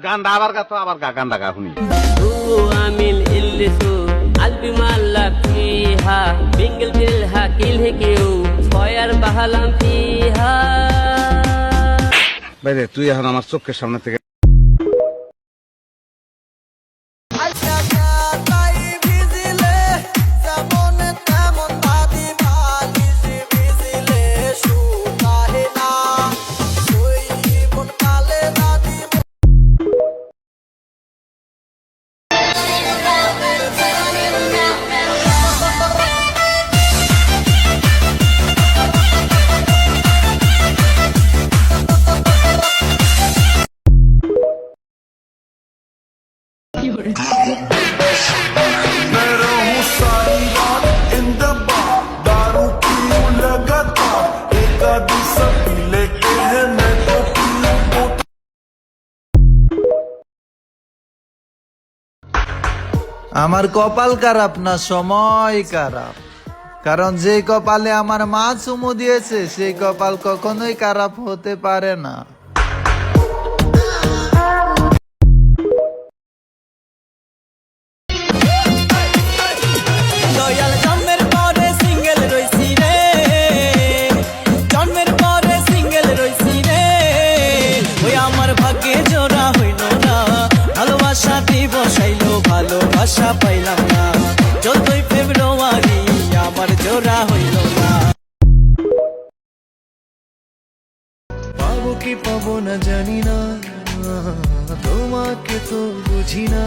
গানটা আবার গাতো আবার গানটা গা শুনি আমিল ইল্লিসু আলবি মাল্লা ফিহা বিঙ্গল বিলহা কিলহে কেউ ছয়ার বাহালাম ফিহা। বাইরে তুই এখন আমার চোখের সামনে থেকে আমার কপাল খারাপ না সময় খারাপ, কারণ যে কপালে আমার মা চুমু দিয়েছে সেই কপাল কখনোই খারাপ হতে পারে না। ভালোবাসা পাইলাম না, 14 ফেব্রুয়ারি আমার জোড়া হইল না। পাবো কি পাবো না জানি না, তোমাকে তো বুঝি না,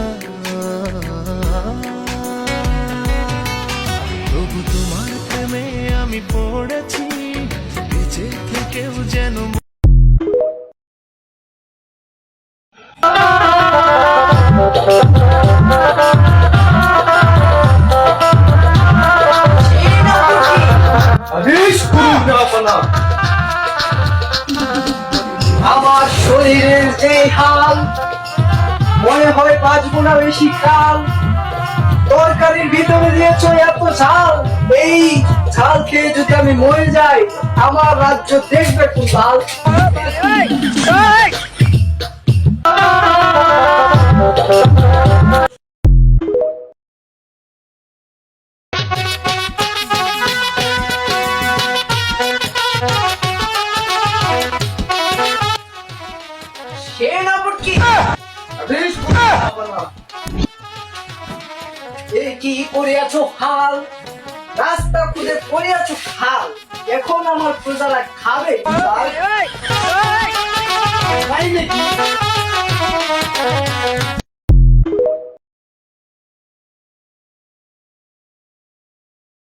তবু তোমার প্রেমে আমি পড়েছি বেঁচে থেকেও যেন। আমার শরীরের যে হাল, মনে হয় বাঁচবো না বেশি কাল। তরকারির ভিতরে দিয়েছ এত ঝাল, এই ঝাল খেয়ে যদি আমি মরে যাই, আমার রাজ্য দেখবে কোথাল। কি করে আছো হাল, রাস্তা খুঁজে পড়ে আছো হাল, এখন আমার প্রজারা খাবে তাই নাকি?